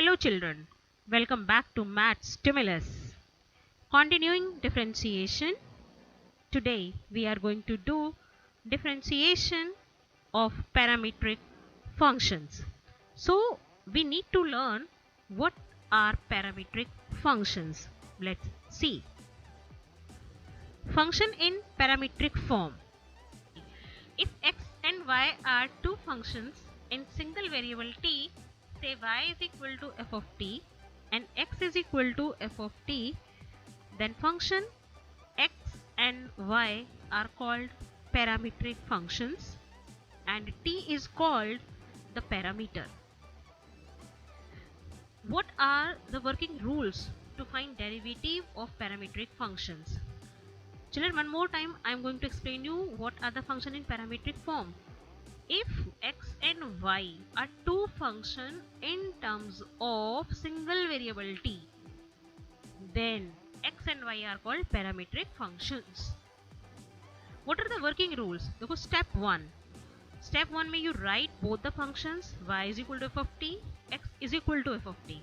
Hello children, welcome back to Math Stimulus. Continuing differentiation, today we are going to do differentiation of parametric functions. So we need to learn what are parametric functions. Let's see. Function in parametric form. If x and y are two functions in single variable t, say y is equal to f of t and x is equal to f of t, then function x and y are called parametric functions and t is called the parameter. What are the working rules to find derivative of parametric functions? Children, one more time I am going to explain you what are the function in parametric form. If x and y are two functions in terms of single variable t, then x and y are called parametric functions. What are the working rules? Look, step 1. Step 1 में you write both the functions y is equal to f of t, x is equal to f of t.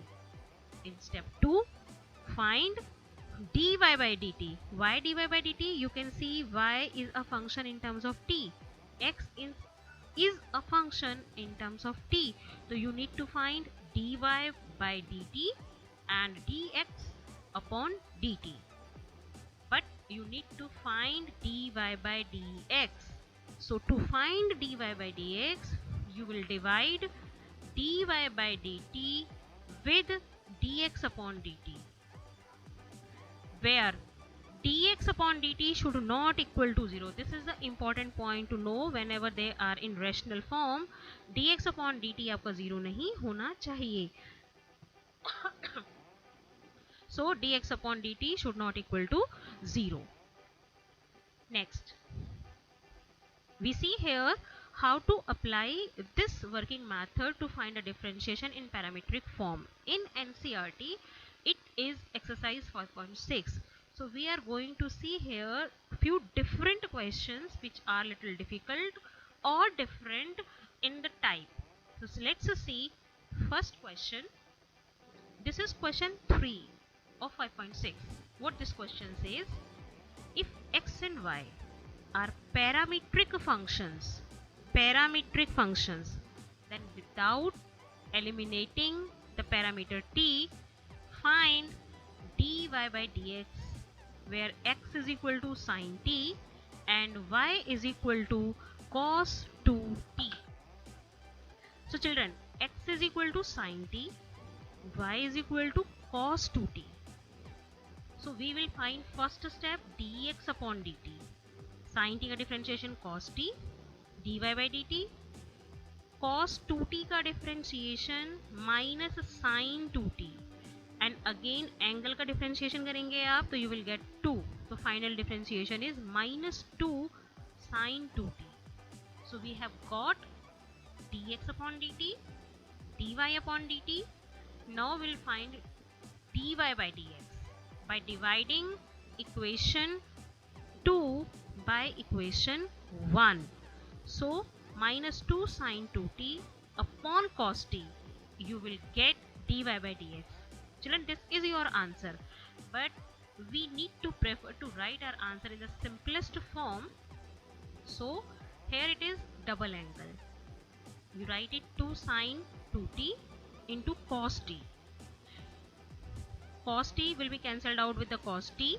In step 2, find dy by dt. Why dy by dt? You can see y is a function in terms of t, x is a function in terms of t. So you need to find dy by dt and dx upon dt. But you need to find dy by dx. So to find dy by dx, you will divide dy by dt with dx upon dt, where dx upon dt should not equal to 0. This is the important point to know. Whenever they are in rational form, dx upon dt आपका 0 नहीं होना चाहिए. So dx upon dt should not equal to 0. Next, we see here how to apply this working method to find a differentiation in parametric form. In NCERT, it is exercise 5.6. So we are going to see here few different questions which are little difficult or different in the type. So let's see first question. This is question 3 of 5.6. What this question says: if x and y are parametric functions, then without eliminating the parameter t, find dy by dx, where x is equal to sin t and y is equal to cos 2t. So children, x is equal to sin t, y is equal to cos 2t. So we will find first step dx upon dt. Sin t का differentiation cos t, dy by dt, cos 2t का differentiation minus sin 2t, and again angle का differentiation करेंगे आप तो you will get 2. So final differentiation is minus 2 sin 2t. So we have got dx upon dt, dy upon dt. Now we'll find dy by dx by dividing equation 2 by equation 1. So minus 2 sin 2t upon cos t, you will get dy by dx. Children, this is your answer, but we need to prefer to write our answer in the simplest form. So here it is double angle. You write it 2 sin 2t into cos t. Cos t will be cancelled out with the cos t,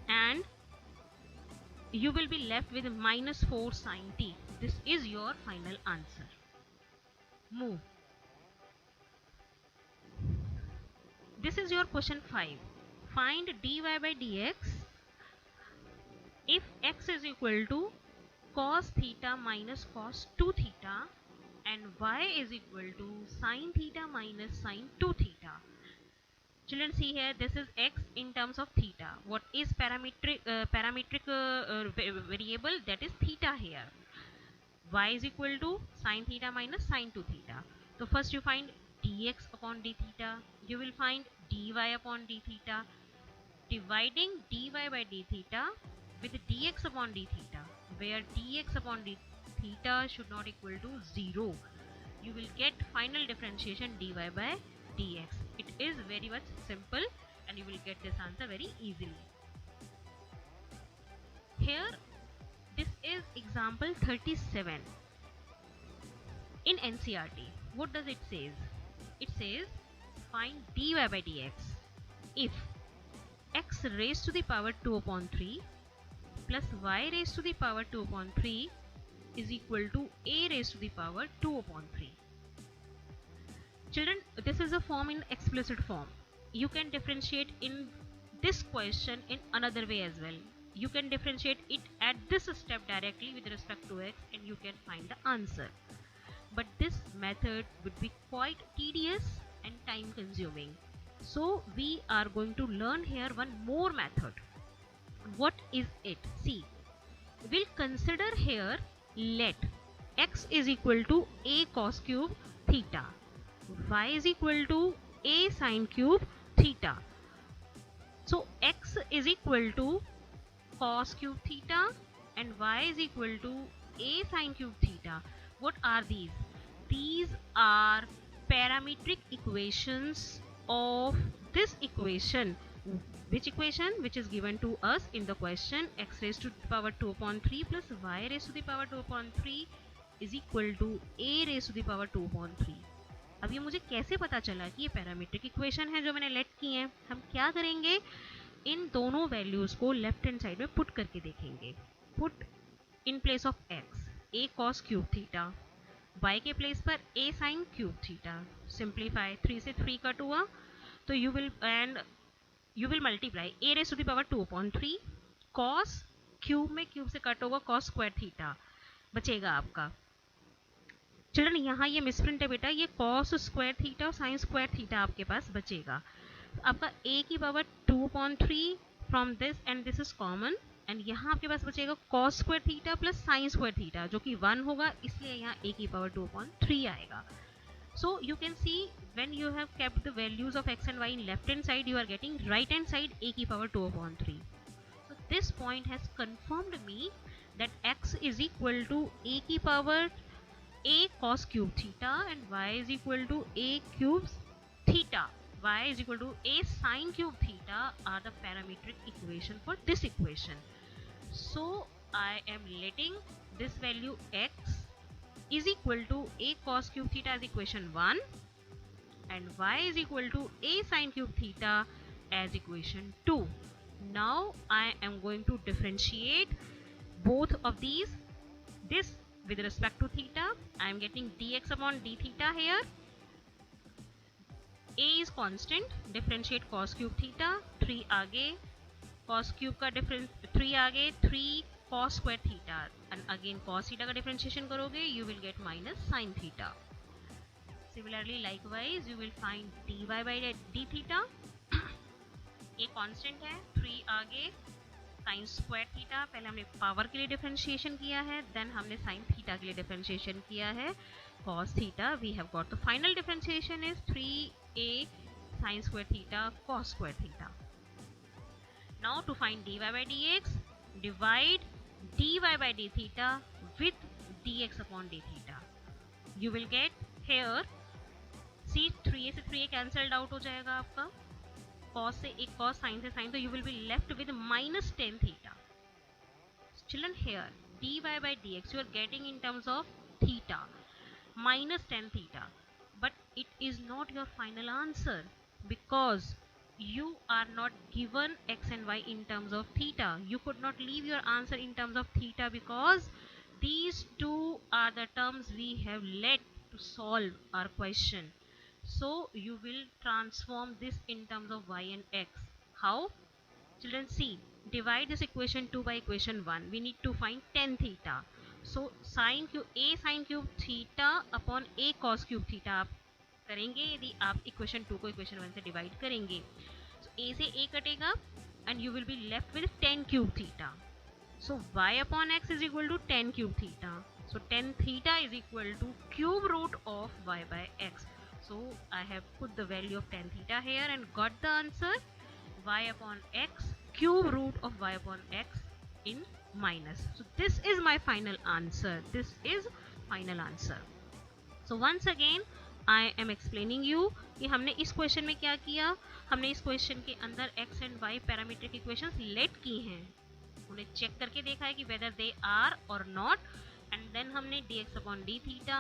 and you will be left with minus 4 sin t. This is your final answer. Move. This is your question 5. Find dy by dx if x is equal to cos theta minus cos 2 theta and y is equal to sin theta minus sin 2 theta. Children, see here, this is x in terms of theta. What is parametric variable? That is theta here. Y is equal to sin theta minus sin 2 theta. So first you find dx upon d theta. You will find dy upon d theta. Dividing dy by d theta with dx upon d theta, where dx upon d theta should not equal to 0. you will get final differentiation dy by dx. It is very much simple and you will get this answer very easily. Here, this is example 37 in NCERT. What does it say? It says find dy by dx if x raised to the power 2 upon 3 plus y raised to the power 2 upon 3 is equal to a raised to the power 2 upon 3. Children, this is a form in explicit form. You can differentiate in this question in another way as well. You can differentiate it at this step directly with respect to x and you can find the answer. But this method would be quite tedious and time consuming. So we are going to learn here one more method. What is it? See, we'll consider here, let x is equal to a cos cube theta, y is equal to a sin cube theta. So x is equal to cos cube theta and y is equal to a sin cube theta. What are these? These are parametric equations of this equation. Which equation? Which is given to us in the question, x raised to the power 2 upon 3 plus y raised to the power 2 upon 3 is equal to a raised to the power 2 upon 3. अब ये मुझे कैसे पता चला कि ये parametric equation है जो मैंने लेट की है? हम क्या करेंगे, इन दोनों वैल्यूज को लेफ्ट हैंड साइड में पुट करके देखेंगे. Put in place of x a cos cube theta, y के प्लेस पर a sin cube theta. Simplify, 3 से 3 कट हुआ तो you will multiply a raise to the power 2 upon 3 cos cube में cube से कट होगा cos स्क्वायर थीटा बचेगा आपका. चिल्ड्रन यहाँ ये मिसप्रिंट है बेटा, ये cos स्क्वायर थीटा और sin स्क्वायर थीटा आपके पास बचेगा. आपका a की power 2 upon 3 from this and this is common and यहाँ आपके पास बचेगा cos square theta plus sin square theta जो कि 1 होगा, इसलिए यहाँ a की पावर 2 अपॉन 3 आएगा. So you can see when you have kept the values of x and y in left hand side, you are getting right hand side a की power 2 upon 3. So this point has confirmed me that x is equal to a की power a cos cube theta and y is equal to a cubes theta, y is equal to a sin cube theta are the parametric equation for this equation. So I am letting this value x is equal to a cos cube theta as equation 1 and y is equal to a sin cube theta as equation 2. Now I am going to differentiate both of these. This with respect to theta, I am getting dx upon d theta here. A is constant, differentiate cos cube theta, 3 आगे, cos cube का difference 3 आगे, 3 cos square theta and again cos theta का differentiation करोगे you will get minus sin theta. Similarly likewise you will find dy by d theta. A constant है, 3 आगे, sin square theta पहले हमने power के लिए डिफरेंशिएशन किया है, then हमने sin theta के लिए डिफरेंशिएशन किया है, cos theta. We have got the final differentiation is 3a sin square theta cos square theta. Now to find dy by dx, divide dy by d theta with dx upon d theta. You will get here, see 3a से 3a cancelled out हो जाएगा आपका, cos से एक cos, sin से sin, तो you will be left with minus tan theta. Children here dy by dx you are getting in terms of theta minus tan theta, but it is not your final answer because you are not given x and y in terms of theta. You could not leave your answer in terms of theta because these two are the terms we have let to solve our question. So you will transform this in terms of y and x. How? Children see, divide this equation 2 by equation 1. We need to find tan theta. So sin cube a sin cube theta upon a cos cube theta आप करेंगे यदि आप equation 2 को equation 1 से divide करेंगे. So a से a कटेगा and you will be left with tan cube theta. So y upon x is equal to tan cube theta. So tan theta is equal to cube root of y by x. So I have put the value of tan theta here and got the answer y upon x cube root of y upon x in minus. So this is my final answer. This is final answer. So once again I am explaining you कि हमने इस question में क्या किया, हमने इस question के अंदर x and y parametric equations let की हैं, उन्हें चेक करके देखा है कि whether they are or not, and then हमने dx upon d theta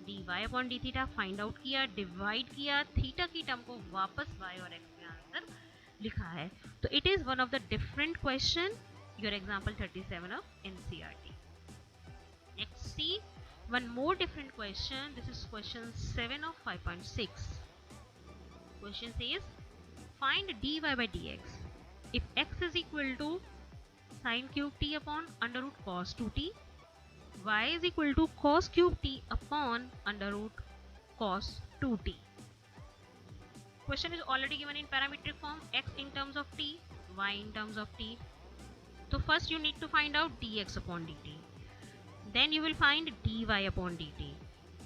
dy upon d theta find out किया, डिवाइड किया, थीटा की टर्म को वापस y और x में आंसर लिखा है. तो it is one of the different question, your example 37 of NCERT. Next, see one more different question. This is question 7 of 5.6. Question says, find dy by dx if x is equal to sin cube t upon under root cos 2t, y is equal to cos cube t upon under root cos 2t. Question is already given in parametric form, x in terms of t, y in terms of t. So first you need to find out dx upon dt. Then you will find dy upon dt,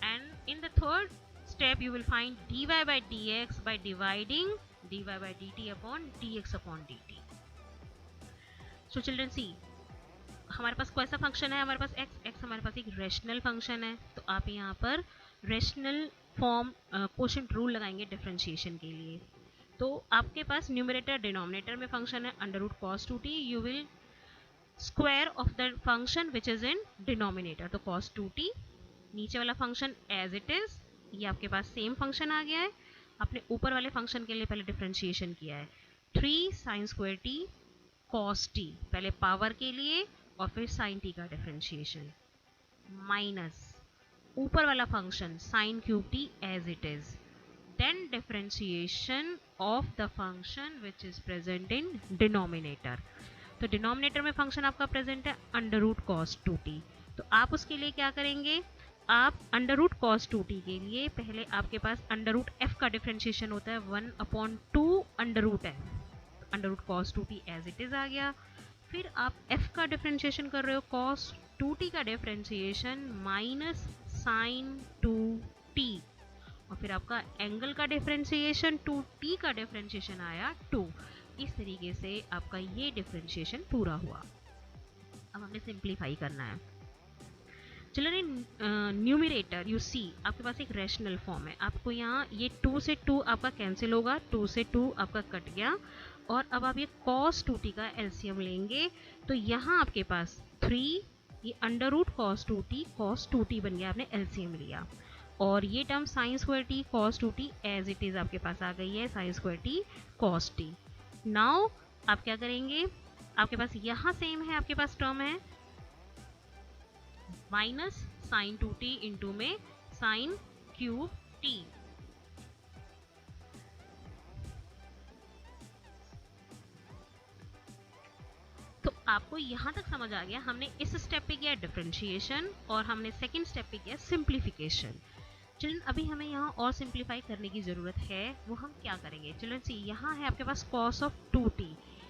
and in the third step you will find dy by dx by dividing dy by dt upon dx upon dt. So children, see, हमारे पास कौन सा function है, हमारे पास x हमारे पास एक rational function है, तो आप यहाँ पर रेशनल फॉर्म कोशेंट रूल लगाएंगे डिफरेंशिएशन के लिए. तो आपके पास न्यूमरेटर डिनोमिनेटर में फंक्शन है under root cos 2t, you will square of the function which is in denominator, तो cos 2t, नीचे वाला फंक्शन एज इट इज, ये आपके पास सेम फंक्शन आ गया है. आपने ऊपर वाले फंक्शन के लिए पहले डिफरेंशिएशन किया है, 3 sin square t cos t, पहले पावर के लिए और फिर sin t का डिफरेंशिएशन, माइनस ऊपर वाला function sin cube t as it is, then differentiation of the function which is present in denominator. तो डिनोमिनेटर में फंक्शन आपका प्रेजेंट है अंडर रूट कॉस 2t, तो आप उसके लिए क्या करेंगे, आप अंडर रूट कॉस 2t के लिए पहले आपके पास अंडर रूट f का डिफरेंशिएशन होता है 1/2 under root f, under root cos 2t as it is आ गया. फिर आप f का डिफरेंशिएशन कर रहे हो, कॉस 2t का डिफरेंशिएशन माइनस साइन 2t, और फिर आपका एंगल का डिफरेंशिएशन 2t का डिफरेंशिएशन आया 2. इस तरीके से आपका ये डिफरेंशिएशन पूरा हुआ. अब हमने सिंप्लीफाई करना है. Children, in numerator you see आपके पास एक रेशनल फॉर्म है, आपको यहाँ ये 2 से 2 आपका कैंसिल होगा, 2 से 2 आपका कट गया, और अब आप ये cos 2t का एलसीएम लेंगे, तो यहाँ आपके पास 3, ये under root cos 2t cos 2t बन गया, आपने एलसीएम लिया, और ये term sin square t cos 2t as it is आपके पास आ गई है, sin square t cos t. Now आप क्या करेंगे, आपके पास यहाँ सेम है, आपके पास टर्म है माइनस साइन 2t इंटू में साइन क्यूब t. तो आपको यहाँ तक समझ आ गया, हमने इस स्टेप पे किया डिफरेंशिएशन और हमने सेकंड स्टेप पे किया सिंप्लीफिकेशन. चिल्ड्रन, अभी हमें यहाँ और सिंप्लीफाई करने की ज़रूरत है, वो हम क्या करेंगे. चिल्ड्रन, सी यहाँ है आपके पास cos ऑफ 2t,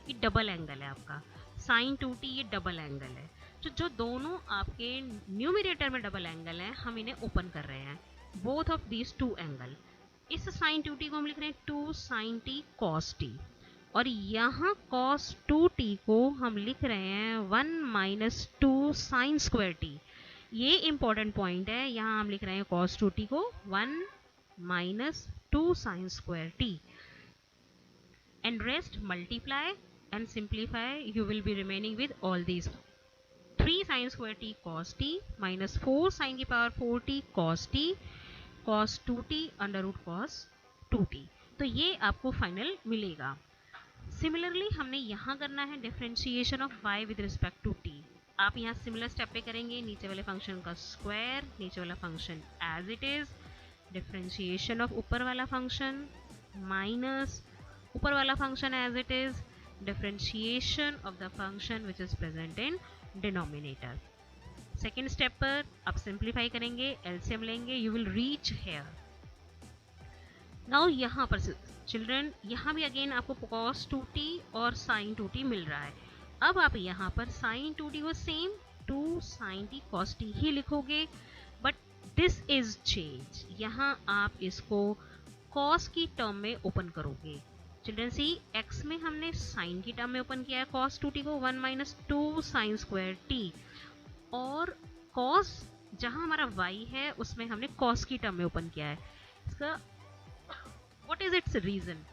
ये डबल एंगल है आपका, sin 2t ये डबल एंगल है, तो जो दोनों आपके न्यूमरेटर में डबल एंगल हैं हम इन्हें ओपन कर रहे हैं, बोथ ऑफ दीज 2 एंगल. इस sin 2t को हम लिख रहे हैं 2 sin t cos t, और यहाँ cos 2t को हम लिख रहे हैं 1 माइनस 2 sin स्क्वायर t. ये इंपॉर्टेंट पॉइंट है, यहाँ हम लिख रहे हैं cos 2t को 1 minus 2 sin square t, and rest multiply and simplify, you will be remaining with all these 3 sin square t cos t minus 4 sin की power 4t cos t cos 2t under root cos 2t. तो ये आपको final मिलेगा. Similarly हमने यहाँ करना है differentiation of y with respect to t. आप यहाँ सिमिलर स्टेप पे करेंगे, नीचे वाले फंक्शन का स्क्वायर, नीचे वाला function as it is, differentiation of ऊपर वाला फंक्शन माइनस ऊपर वाला function as it is, differentiation of the function which is present in denominator. Second step पर आप सिंप्लीफाई करेंगे, एलसीएम लेंगे, you will reach here. Now यहाँ पर चिल्ड्रन, यहाँ भी अगेन आपको cos 2t और sin 2t मिल रहा है. अब आप यहाँ पर sin 2t को same 2 sin t cos t ही लिखोगे, बट दिस इज चेंज, यहाँ आप इसको cos की टर्म में ओपन करोगे. चिल्ड्रन, सी x में हमने sin की टर्म में ओपन किया है cos 2t को 1 माइनस 2 sin स्क्वायर t, और cos जहां हमारा y है उसमें हमने cos की टर्म में ओपन किया है। इसका व्हाट इज इट्स रीजन,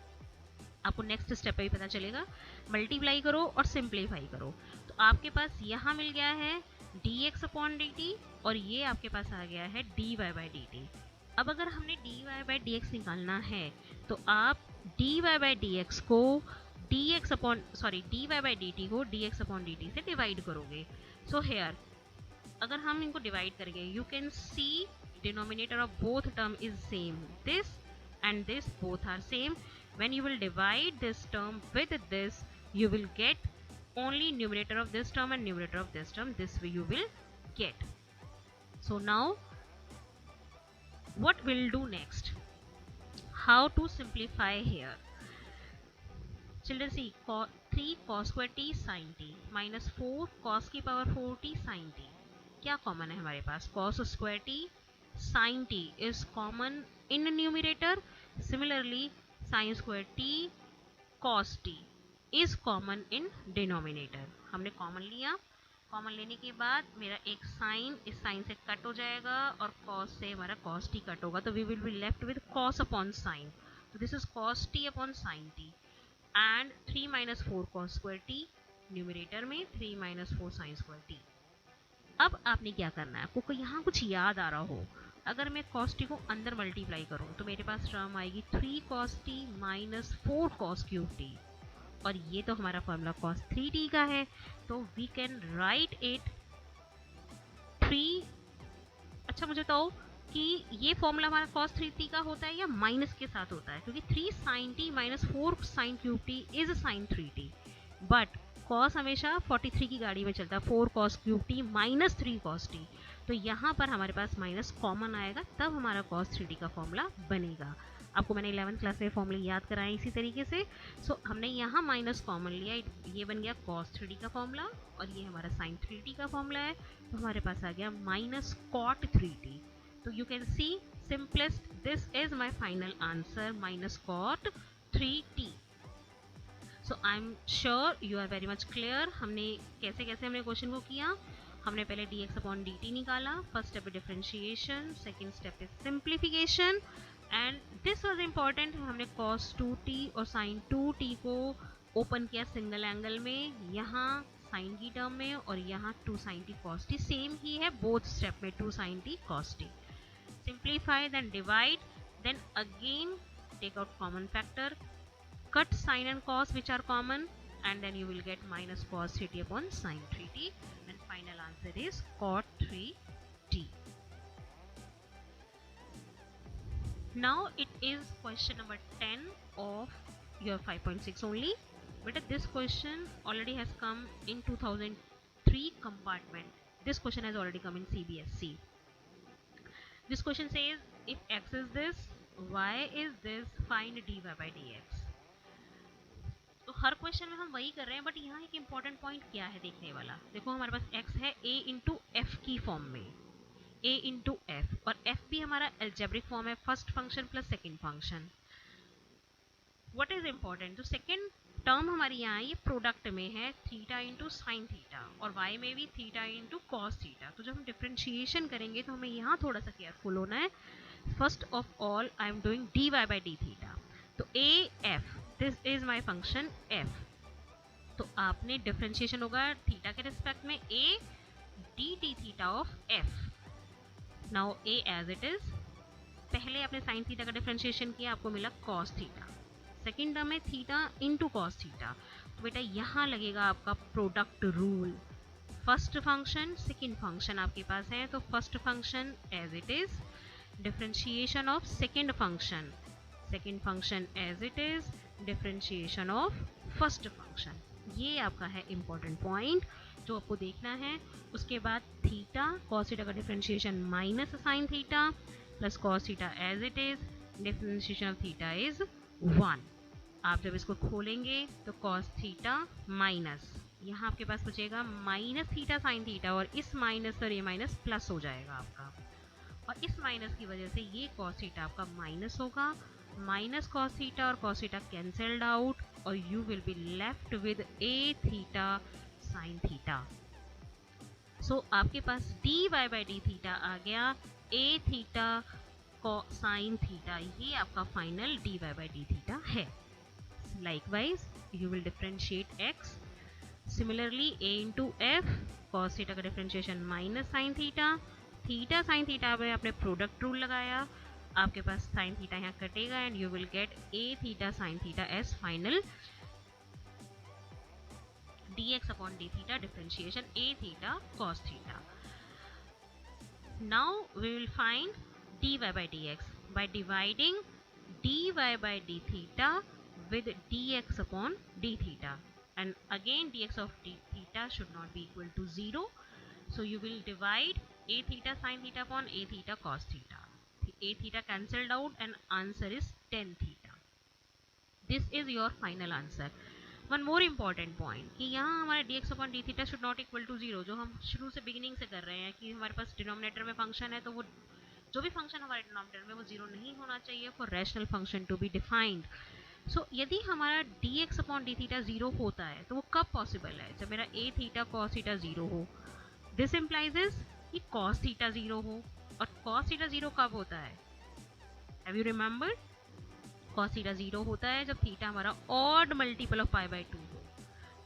आपको नेक्स्ट स्टेप पे ही पता चलेगा। मल्टीप्लाई करो और सिंप्लीफाई करो, तो आपके पास यहाँ मिल गया है dx अपॉन dt और ये आपके पास आ गया है dy बाई dt। अब अगर हमने dy बाई dx निकालना है तो आप dy बाई dx को dy बाई dt को dx अपॉन dt से डिवाइड करोगे। सो हेयर अगर हम इनको डिवाइड करेंगे, you can C denominator of both term is same, this and this both are same. When you will divide this term with this, you will get only numerator of this term and numerator of this term. This way you will get. So now what we'll do next, how to simplify here. Children see 3 cos square t sin t minus 4 cos की power 4t sin t, क्या common है हमारे पास, cos square t sin t is common in numerator. Similarly sin square t cos t is common in denominator. हमने common लिया, common लेने के बाद मेरा एक साइन इस साइन से कट हो जाएगा और cos से हमारा cos t कट होगा, तो we will be left with cos upon sin. तो this is cos t upon sin t and 3 minus 4 cos square t numerator में 3 minus 4 sin square t. अब आपने क्या करना है, आपको यहाँ कुछ याद आ रहा हो, अगर मैं cos t को अंदर मल्टीप्लाई करूँ तो मेरे पास टर्म आएगी 3 cos t minus 4 cos cube t, और ये तो हमारा फॉर्मूला cos 3t का है, तो वी कैन राइट इट 3। अच्छा मुझे बताओ कि ये फॉर्मूला हमारा cos 3t का होता है या माइनस के साथ होता है, क्योंकि 3 sin t minus 4 sin cube t is sin 3t, but cos हमेशा 43 की गाड़ी में चलता है, 4 cos cube t minus 3 cos t, तो यहाँ पर हमारे पास माइनस कॉमन आएगा, तब हमारा cos 3t का फॉर्मूला बनेगा। आपको मैंने 11th क्लास में फॉर्मूले याद कराए इसी तरीके से। सो हमने यहाँ माइनस कॉमन लिया, ये बन गया cos 3t का फॉर्मूला और ये हमारा sin 3t का फॉर्मूला है, तो हमारे पास आ गया माइनस cot 3t। तो you can see simplest, this is my final answer, minus cot 3t। So I am sure you are very much clear. हमने कैसे कैसे हमने क्वेश्चन को किया, हमने पहले dx अपॉन dt निकाला, फर्स्ट स्टेप है डिफरेंशिएशन, सेकेंड स्टेप है simplification, and this was important, हमने cos 2t और sin 2t को ओपन किया सिंगल एंगल में, यहाँ sin की टर्म में और यहाँ 2 sin t cos t, same ही है बोथ स्टेप में 2 sin t cos t। Simplify then divide, then again take out common factor, cut sin and cos which are common, and then you will get minus cos 3t upon sin 3t, and final answer is cot 3t. Now it is question number 10 of your 5.6 only, but this question already has come in 2003 compartment. This question has already come in CBSE. This question says if x is this, y is this, find dy by dx. तो हर question में हम वही कर रहे हैं, but यहाँ एक important point क्या है देखने वाला, देखो हमारे पास x है a इंटू एफ की फॉर्म में, a इंटू एफ, और f भी हमारा एल्जेब्रिक फॉर्म है, first function plus second function. What is important, तो सेकेंड टर्म हमारी यहाँ ये प्रोडक्ट में है थीटा इंटू साइन थीटा, और y में भी थीटा इंटू कॉस थीटा। तो जब हम डिफ्रेंशिएशन करेंगे तो हमें यहाँ थोड़ा सा केयरफुल होना है। First of all I am doing dy by D theta, तो a f, this is my function f, तो आपने डिफ्रेंशिएशन होगा थीटा के रिस्पेक्ट में a dt theta of f। Now a as it is, पहले आपने साइन थीटा का differentiation किया, आपको मिला cos थीटा, सेकेंड टर्म में थीटा इंटू cos थीटा, तो बेटा यहाँ लगेगा आपका product rule, first function second function आपके पास है, तो first function as it is, differentiation of second function, second function as it is, differentiation of first function. ये आपका है इम्पॉर्टेंट पॉइंट जो आपको देखना है। उसके बाद थीटा कॉस थीटा का differentiation minus sine theta plus cos theta as it is, differentiation of theta is 1। आप जब इसको खोलेंगे तो कॉस थीटा माइनस, यहाँ आपके पास बचेगा माइनस थीटा साइन थीटा, और इस माइनस और ये माइनस प्लस हो जाएगा आपका, और इस माइनस की वजह से ये कॉस थीटा आपका माइनस होगा, माइनस कॉस थीटा और कॉस थीटा कैंसल्ड आउट, और you will be left with a theta sine theta. So आपके पास dy बाई डी थीटा आ गया a थीटा साइन थीटा, ये आपका final dy by D theta है. Likewise, you will differentiate x. Similarly, a into f cos theta का differentiation minus sine theta, theta sine theta पे आपने product rule लगाया, आपके पास साइन थीटा यहाँ कटेगा and you will get a theta sine theta as final dx upon d theta differentiation a theta cos theta. Now we will find dy by dx by dividing dy by d theta with dx upon d theta, and again dx of d theta should not be equal to 0, so you will divide a theta sin theta upon a theta cos theta. A theta cancelled out and answer is tan theta. This is your final answer. One more important point कि यहाँ हमारा dx upon d theta should not equal to 0, जो हम शुरू से beginning से कर रहे हैं कि हमारे पास डिनोमिनेटर में फंक्शन है तो वो जो भी फंक्शन हमारे डिनोमिनेटर में वो 0 नहीं होना चाहिए for rational function to be defined. So यदि हमारा dx अपॉन डी थीटा 0 होता है तो वो कब पॉसिबल है? जब मेरा a थीटा cos थीटा 0 हो. दिस इम्प्लाइज इज कि cos थीटा 0 हो, और cos थीटा 0 कब होता है? Have you remember? cos theta 0 होता है जब थीटा हमारा odd multiple of pi by 2 हो,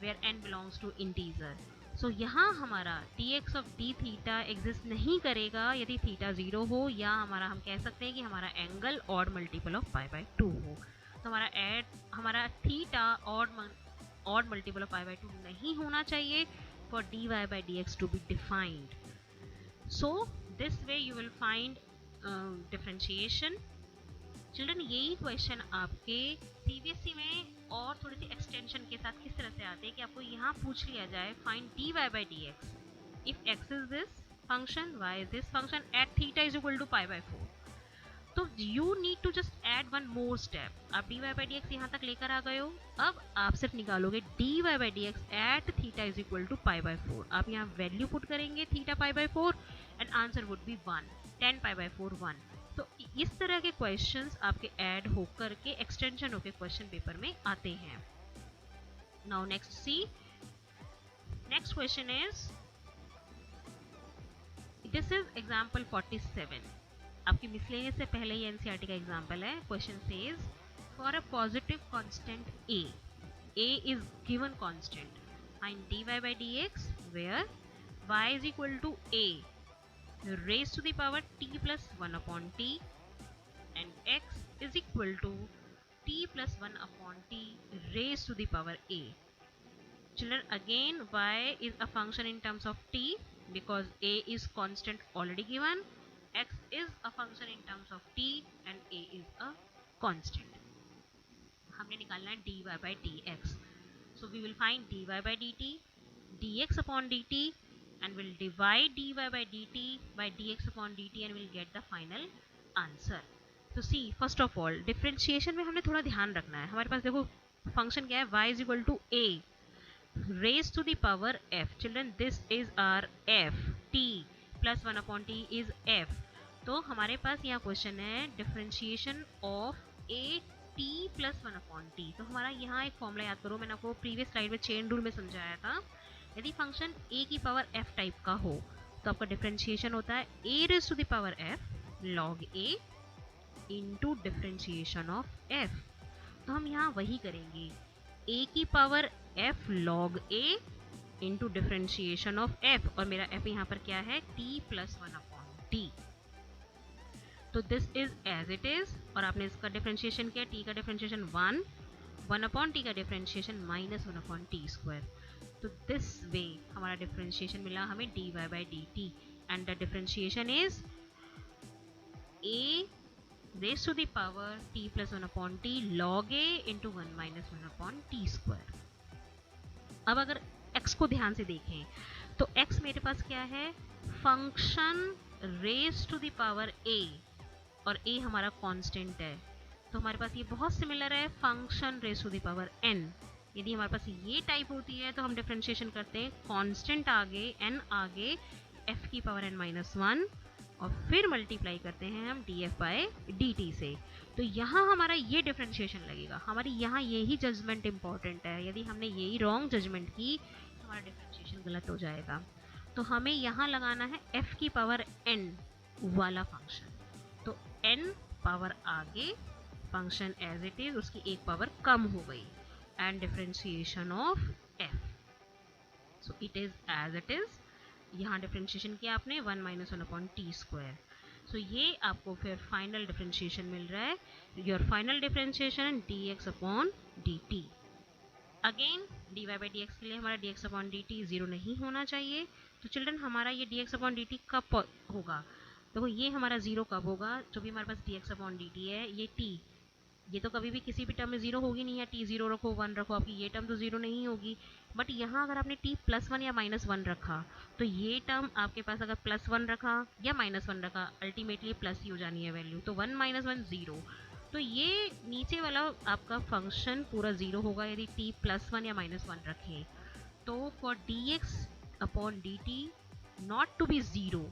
where n belongs to integer. So यहाँ हमारा dx of D theta exist नहीं करेगा यदि थीटा 0 हो, या हम कह सकते हैं कि हमारा angle odd multiple of pi by 2 हो. तो हमारा theta odd multiple of pi by 2 नहीं होना चाहिए for dy by dx to be defined. So this way you will find differentiation. Children, यही क्वेश्चन आपके सीबीएसई में और थोड़ी सी एक्सटेंशन के साथ किस तरह से आते हैं कि आपको यहाँ पूछ लिया जाए find dy by dx if x is this function, y is this function at theta is equal to pi by 4. तो you need to just add one more step. आप dy by dx यहाँ तक लेकर आ गए हो, अब आप सिर्फ निकालोगे dy by dx at theta is equal to pi by 4. आप यहाँ वैल्यू पुट करेंगे theta pi by 4 and answer would be 1, 10 pi by 4 1. तो इस तरह के क्वेश्चंस आपके ऐड होकर के एक्सटेंशन होकर क्वेश्चन पेपर में आते हैं. Now next see, next question is, this is example 47. आपकी मिसलेनियस से पहले ही एनसीईआरटी का एग्जांपल है. Question says for a positive constant a is given constant, find dy by dx where y is equal to a raised to the power t plus 1 upon t and x is equal to t plus 1 upon t raised to the power a. Children, again y is a function in terms of t because a is constant already given, x is a function in terms of t and a is a constant. हमने निकालना है dy by dx. So we will find dy by dt, dx upon dt, and we'll divide dy by dt by dx upon dt and we'll get the final answer. So see, first of all differentiation में हमने थोड़ा ध्यान रखना है. हमारे पास देखो function क्या है, y is equal to a raised to the power f. Children, this is our f, t plus 1 upon t is f. तो हमारे पास यहाँ क्वेश्चन है differentiation of a t plus 1 upon t. तो हमारा यहाँ एक फॉर्मूला याद करो, मैंने आपको प्रीवियस स्लाइड में चेन रूल में समझाया था. यदि फंक्शन a की पावर f टाइप का हो तो आपका डिफरेंशिएशन होता है a raise to the power f log a into differentiation of f. तो हम यहाँ वही करेंगे, a की power f log a into differentiation of f, और मेरा f यहाँ पर क्या है, t प्लस 1 अपॉन t. तो this is as it is, और आपने इसका डिफरेंशिएशन किया, t का डिफरेंशिएशन 1 अपॉन t का differentiation minus 1 upon t square. तो दिस वे हमारा डिफरेंशिएशन मिला हमें dy by dt and the differentiation is a raised to the power t plus 1 upon t log a into 1 minus 1 upon t square. अब अगर x को ध्यान से देखें तो x मेरे पास क्या है, function raised to the power a, और a हमारा कांस्टेंट है. तो हमारे पास ये बहुत सिमिलर है function raised to the power n. यदि हमारे पास ये टाइप होती है तो हम डिफरेंशिएशन करते हैं कांस्टेंट आगे n आगे f की पावर n माइनस 1 और फिर मल्टीप्लाई करते हैं हम df बाय dt से. तो यहाँ हमारा ये डिफरेंशिएशन लगेगा. हमारी यहाँ यही जजमेंट इंपॉर्टेंट है. यदि हमने यही रॉन्ग जजमेंट की तो हमारा डिफरेंशिएशन गलत हो जाएगा. तो हमें यहाँ लगाना है f की पावर n वाला फंक्शन। तो n पावर आगे, फंक्शन एज इट इज, उसकी एक पावर कम हो गई, and differentiation of f, so it is as it is. यहाँ डिफरेंशिएशन किया आपने 1 माइनस 1/t²। सो ये आपको फिर फाइनल डिफरेंशिएशन मिल रहा है, your final differentiation dx/dt। Again dy/dx के लिए हमारा dx/dt 0 नहीं होना चाहिए। तो चिल्ड्रन हमारा ये dx/dt कब होगा? देखो ये हमारा 0 कब होगा? जो भी हमारे पास dx/dt है, ये t, ये तो कभी भी किसी भी टर्म में 0 होगी नहीं है। t 0 रखो 1 रखो, आपकी ये टर्म तो 0 नहीं होगी। बट यहाँ अगर आपने t +1 या -1 रखा, तो ये टर्म आपके पास अगर +1 रखा या -1 रखा, अल्टीमेटली प्लस ही हो जानी है वैल्यू। तो 1 - 1 0, तो ये नीचे वाला आपका फंक्शन पूरा 0 होगा यदि t +1 या -1 रखें। तो for dx/dt not to be 0,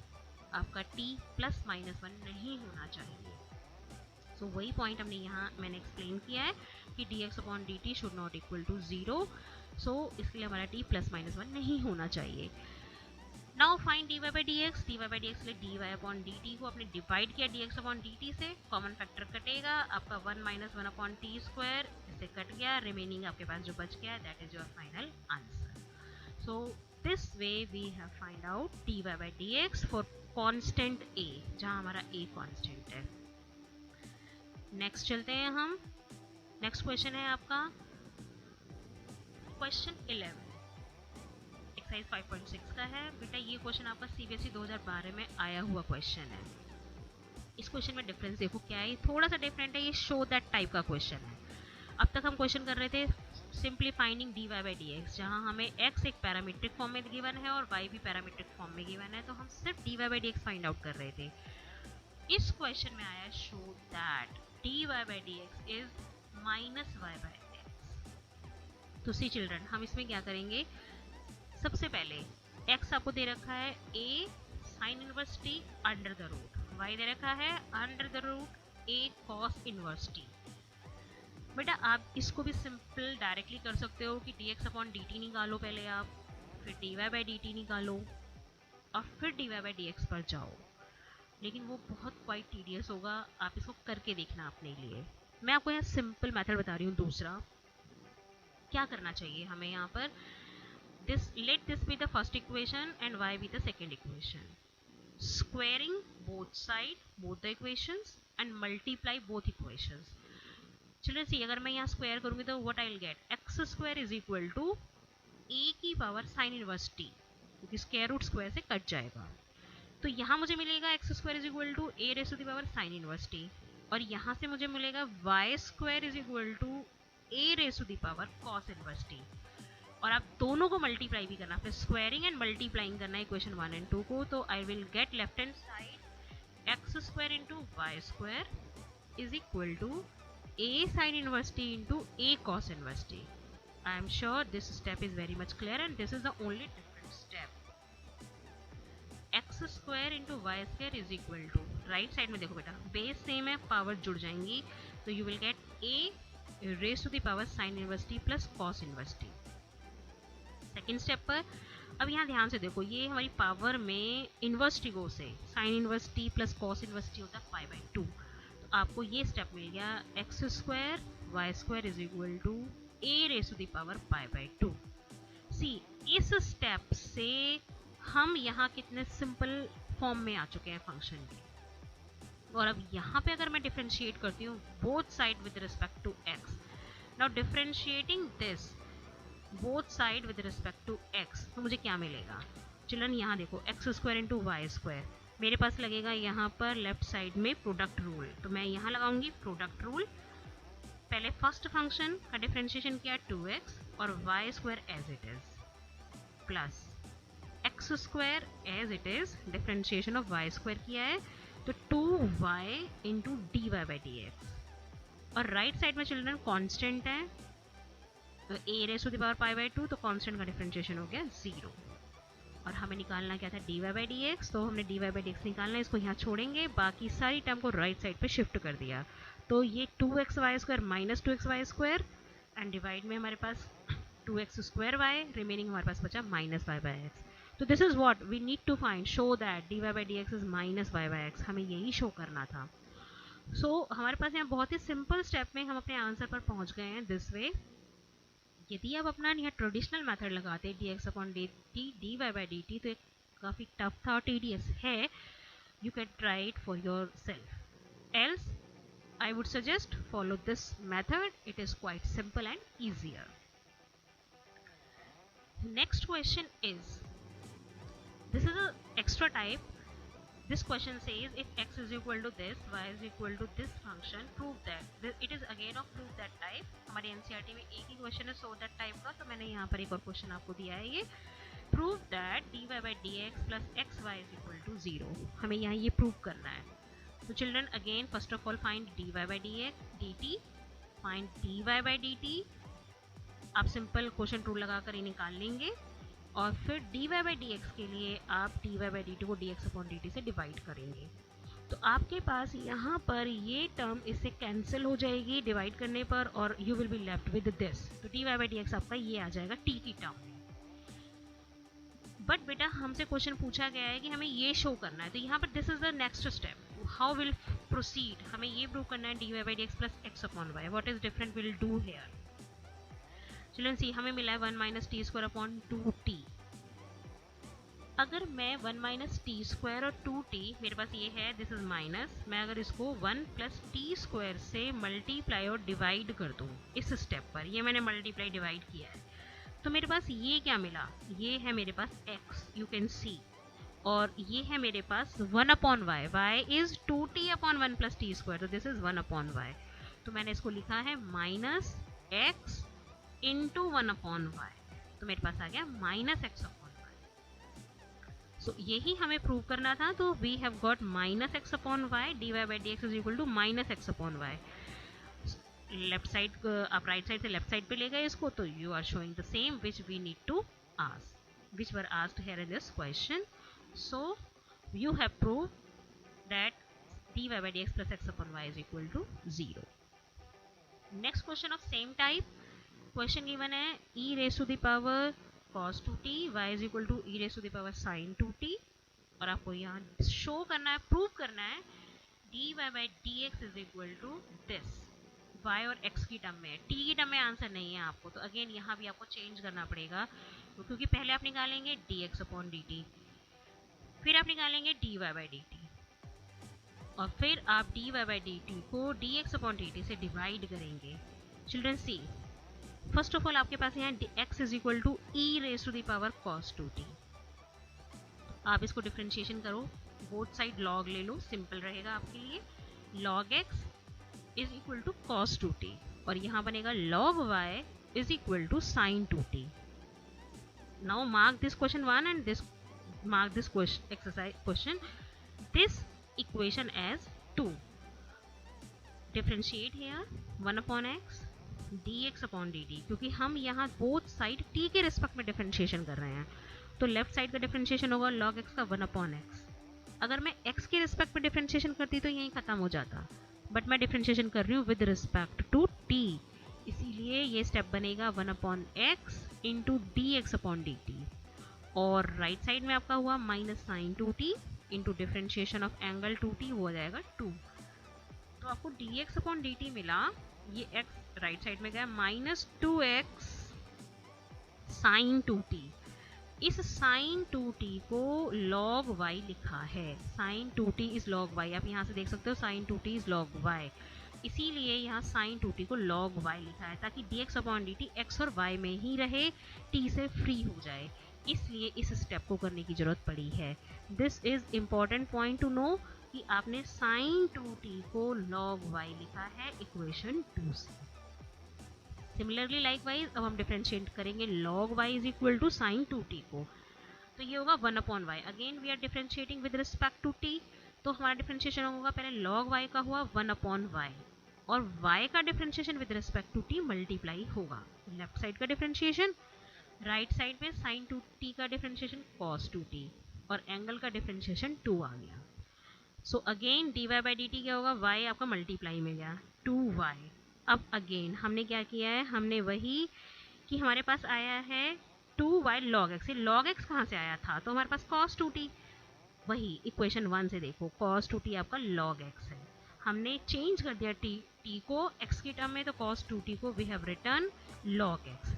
आपका t +-1 नहीं होना चाहिए। सो वही पॉइंट हमने यहाँ मैंने एक्सप्लेन किया है कि dx/dt should not equal to 0। So इसके लिए हमारा t +-1 नहीं होना चाहिए। Now find dy/dx। dy/dx के लिए dy/dt को आपने डिवाइड किया dx/dt से, कॉमन फैक्टर कटेगा, आपका 1 - 1/t² इससे कट गया, रिमेनिंग आपके पास जो बच गया, that is your final answer. So this way we have find out dy/dx for constant a, जहाँ हमारा a कांस्टेंट है। नेक्स्ट चलते हैं हम। नेक्स्ट क्वेश्चन है आपका क्वेश्चन 11, एक्सरसाइज 5.6 का है। बेटा ये क्वेश्चन आपका CBSE 2012 में आया हुआ क्वेश्चन है। इस क्वेश्चन में डिफरेंस देखो क्या है, थोड़ा सा डिफरेंट है, ये शो दैट टाइप का क्वेश्चन है। अब तक हम क्वेश्चन कर रहे थे सिंपली फाइंडिंग dy/dx, जहाँ हमें x एक पैरामीट्रिक फॉर्म में गिवन है और y भी पैरामीट्रिक फॉर्म में गिवन है, तो हम सिर्फ dy/dx फाइंड आउट कर रहे थे। इस क्वेश्चन में आया show that dy/dx is -y/x। तो सी चिल्ड्रन, हम इसमें क्या करेंगे, सबसे पहले x आपको दे रखा है a sin inverse t under the root, y दे रखा है under the root a cos inverse t। बेटा आप इसको भी सिंपल डायरेक्टली कर सकते हो कि dx/dt निकालो पहले आप, फिर dy/dt निकालो और फिर dy/dx पर जाओ, लेकिन वो बहुत क्वाइट टीडियस होगा, आप इसको करके देखना अपने लिए। मैं आपको यहाँ सिंपल मेथड बता रही हूँ। दूसरा क्या करना चाहिए हमें यहाँ पर, let this be the first equation and y be the second equation. Squaring both side, both the equations and multiply both equations. चलो सी, अगर मैं यहाँ स्क्वायर करूँगी तो what I'll get, x² is equal to a की power sin inverse t, क्योंकि square root square से cut जाएगा। तो यहाँ मुझे मिलेगा x² is equal to a raised to the power sin inverse t, और यहाँ से मुझे मिलेगा y² is equal to a raised to the power cos inverse t। और आप दोनों को मल्टीप्लाई भी करना, फिर स्क्वायरिंग एंड मल्टीप्लाइंग करना इक्वेशन 1 एंड 2 को। तो I will get left hand side x² into y² is equal to a sin inverse t into a cos inverse t. I am sure this step is very much clear and this is the only different step. x² into y² is equal to, right side में देखो बेटा, base same है, power जुड़ जाएंगी, तो you will get a raised to the power sin inverse t plus cos inverse t। Second step पर अब यहाँ ध्यान से देखो, ये हमारी पावर में इनवर्स टी को से sine inverse T plus cos inverse T होता है π/2। तो आपको ये स्टेप मिल गया x² y² is equal to a raise to the power π/2। See, इस स्टेप से हम यहाँ कितने सिंपल फॉर्म में आ चुके हैं फंक्शन के। और अब यहाँ पे अगर मैं डिफरेंशिएट करती हूँ both side with respect to x, now differentiating this both side with respect to x, तो मुझे क्या मिलेगा चिल्ड्रन, यहाँ देखो x² इंटू y², मेरे पास लगेगा यहाँ पर लेफ्ट साइड में प्रोडक्ट रूल, तो मैं यहाँ लगाऊंगी प्रोडक्ट रूल। पहले फर्स्ट फंक्शन का डिफरेंशिएशन किया 2x और y² as it is plus x² as it is, differentiation of y² किया है तो 2y इंटू dy/dx, और राइट साइड में चिल्ड्रन कांस्टेंट है तो a raise to the power π/2, तो कांस्टेंट का डिफरेंशिएशन हो गया 0। और हमें निकालना क्या था dy/dx, तो हमने dy/dx निकालना, इसको यहाँ छोड़ेंगे, बाकी सारी टर्म को राइट साइड पे शिफ्ट कर दिया, तो ये 2xy² minus 2xy² and divide में हमारे पास 2x² y, रिमेनिंग हमारे पास बचा -y/x। तो this is what we need to find, show that dy by dx is minus y by x, हमें यही शो करना था। हमारे पास यहाँ बहुत ही सिंपल स्टेप में हम अपने आंसर पर पहुंच गए हैं दिस वे। यदि आप अपना यहाँ ट्रेडिशनल मेथड लगाते dx upon dt dy by dt तो एक काफ़ी टफ था और tedious है, you can try it for yourself. Else, I would suggest follow this method. It is quite simple and easier. Next question is, this is an extra type. This question says if x is equal to this, y is equal to this function, prove that. It is again of prove that type. हमारे NCERT में एक ही question है so that type का, तो मैंने यहाँ पर एक और क्वेश्चन आपको दिया है ये prove that dy by dx plus xy is equal to 0. हमें यहाँ ये प्रूव करना है। तो children again first of all find dy by dx dt, find dy by dt, आप सिंपल क्वेश्चन रूल लगाकर ये निकाल लेंगे और फिर dy by dx के लिए आप dy by dt को dx अपॉन dt से डिवाइड करेंगे। तो आपके पास यहाँ पर ये टर्म इससे कैंसिल हो जाएगी डिवाइड करने पर और you will be left with this. तो dy by dx आपका ये आ जाएगा t की टर्म में। बट बेटा हमसे क्वेश्चन पूछा गया है कि हमें ये शो करना है, तो यहाँ पर this is the next step, how will proceed, हमें ये प्रूव करना है dy by dx plus x upon y, what is different will do here. Children see हमें मिला है 1 minus T square upon 2t। अगर मैं 1 माइनस टी स्क्वायर और 2t मेरे पास ये है, दिस इज माइनस, मैं अगर इसको 1 प्लस टी स्क्वायर से मल्टीप्लाई और डिवाइड कर दूँ इस स्टेप पर, ये मैंने मल्टीप्लाई डिवाइड किया है, तो मेरे पास ये क्या मिला, ये है मेरे पास x, यू कैन सी, और ये है मेरे पास 1 upon y, y is 2t upon 1 plus T square, तो दिस इज 1 अपॉन y। तो मैंने इसको लिखा है minus x into 1 upon y, तो मेरे पास आ गया minus x upon y। So यही हमें प्रूव करना था, तो we have got minus x upon y, dy by dx is equal to minus x upon y। Left side आप राइट साइड से लेफ्ट साइड पे ले गए इसको, तो you are showing the same which we need to ask, which were asked here in this question. So you have prove that dy by dx plus x upon y is equal to 0. Next question of same type, question given है e raised to the power cos 2t y is equal to e raised to the power sin 2t, और आपको यहाँ show करना है, prove करना है dy by dx is equal to this, y और x की टर्म में, t की टर्म में आंसर नहीं है आपको, तो अगेन यहाँ भी आपको चेंज करना पड़ेगा, तो क्योंकि पहले आप निकालेंगे dx अपॉन dt, फिर आप निकालेंगे dy by dt, और फिर आप dy by dt को dx अपॉन dt से डिवाइड करेंगे। Children see first of all आपके पास यहाँ x is equal to e raise to the power cos 2t, आप इसको डिफ्रेंशिएशन करो, बोथ साइड लॉग ले लो, सिंपल रहेगा आपके लिए, log x is equal to cos 2t, और यहाँ बनेगा log y is equal to sin 2t। Now mark this question 1 and this mark this exercise question, this equation as 2, differentiate here 1 upon x dx upon dt, क्योंकि हम यहाँ both side t के respect में differentiation कर रहे हैं, तो left side का डिफरेंशिएशन होगा log x का 1 अपॉन x। अगर मैं x के रिस्पेक्ट में डिफरेंशिएशन करती तो यहीं खत्म हो जाता, बट मैं डिफरेंशिएशन कर रही हूँ विद रिस्पेक्ट टू t, इसीलिए ये स्टेप बनेगा 1 upon x into dx upon dt, और राइट साइड में आपका हुआ minus sine 2t into differentiation of angle 2t हो जाएगा 2, तो आपको dx अपॉन dt मिला, ये x राइट साइड में गया माइनस 2x साइन 2t, इस साइन 2t को log y लिखा है, sign 2t is log y, आप यहाँ से देख सकते हो sign 2t is log y, इसीलिए यहाँ साइन 2t को log y लिखा है, ताकि dx अपॉन dt x और y में ही रहे, t से फ्री हो जाए, इसलिए इस स्टेप को करने की जरूरत पड़ी है। This is important point to know कि आपने साइन 2t को log y लिखा है इक्वेशन 2 से। सिमिलरली लाइकवाइज अब हम डिफरेंशिएट करेंगे log y is equal to sine 2t को, तो ये होगा 1 upon y, again we are differentiating with respect to t, तो हमारा डिफरेंशिएशन होगा पहले log y का हुआ 1 अपॉन y, और y का differentiation with respect to t multiply होगा, लेफ्ट साइड का डिफरेंशिएशन, राइट साइड में साइन 2t का डिफरेंशिएशन cos 2t, और एंगल का डिफरेंशिएशन 2 आ गया। So again dy by dt क्या होगा, y आपका मल्टीप्लाई में गया 2y। अब अगेन हमने क्या किया है, हमने वही कि हमारे पास आया है 2y log x, ये log x कहाँ से आया था, तो हमारे पास cos 2t, वही इक्वेशन 1 से देखो cos 2t आपका log x है, हमने चेंज कर दिया t को x की टर्म में, तो cos 2t को we have written log x,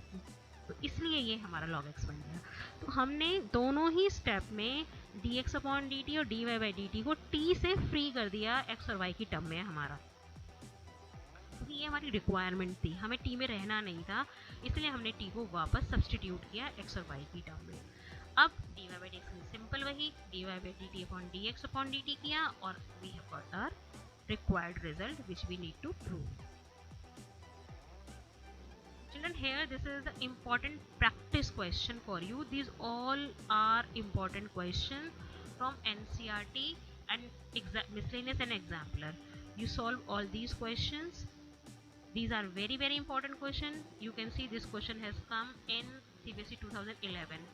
तो इसलिए ये हमारा log x बन गया। तो हमने दोनों ही स्टेप में dx अपॉन dt और dy बाई dt को t से फ्री कर दिया x और y की टर्म में हमारा, क्योंकि ये हमारी रिक्वायरमेंट थी, हमें t में रहना नहीं था, इसलिए हमने t को वापस सब्सटीट्यूट किया x और y की टर्म में। अब dy बाई dx में सिंपल वही dy by dt upon dx upon dt किया और we have got our required result which we need to prove. Children, here this is the important practice question for you. These all are important questions from NCERT and miscellaneous and exemplar. You solve all these questions. These are very very important question. You can see this question has come in CBSE 2011.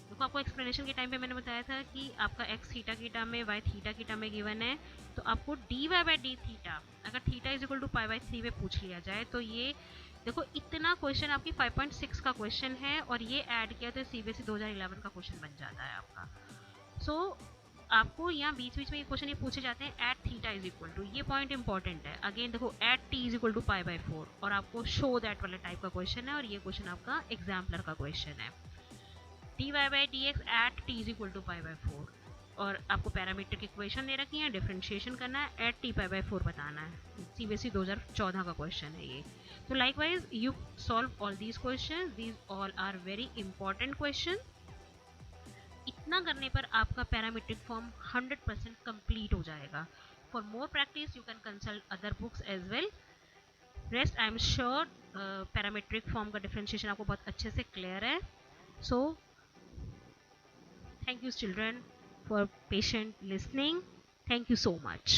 देखो आपको explanation के time पे मैंने बताया था कि आपका x theta की टर्म में y थीटा की टर्म में गिवन है, तो आपको dy बाई d थीटा अगर theta is equal to pi by 3 में पूछ लिया जाए, तो ये देखो इतना क्वेश्चन आपकी 5.6 का क्वेश्चन है और ये ऐड किया तो CBSE 2011 का क्वेश्चन बन जाता है आपका। सो आपको यहाँ बीच बीच में ये क्वेश्चन ये पूछे जाते हैं at theta is equal to, ये पॉइंट इंपॉर्टेंट है। अगेन देखो at T is equal to pi by 4 और आपको शो दैट वाला टाइप का क्वेश्चन है और ये क्वेश्चन आपका एग्जाम्पलर का क्वेश्चन है। D Y by D X at T is equal to pi by 4 और आपको पैरामीट्रिक इक्वेशन दे रखी है, डिफरेंशिएशन करना है, एट टी पाई बाई 4 बताना है। CBSE 2014 का क्वेश्चन है ये। तो likewise you solve all these question, these all are very important question. इतना करने पर आपका पैरामीट्रिक फॉर्म 100% कंप्लीट हो जाएगा। For more practice you can consult other books as well. Rest I am sure parametric form का differentiation आपको बहुत अच्छे से क्लियर है। So thank you children for patient listening. Thank you so much.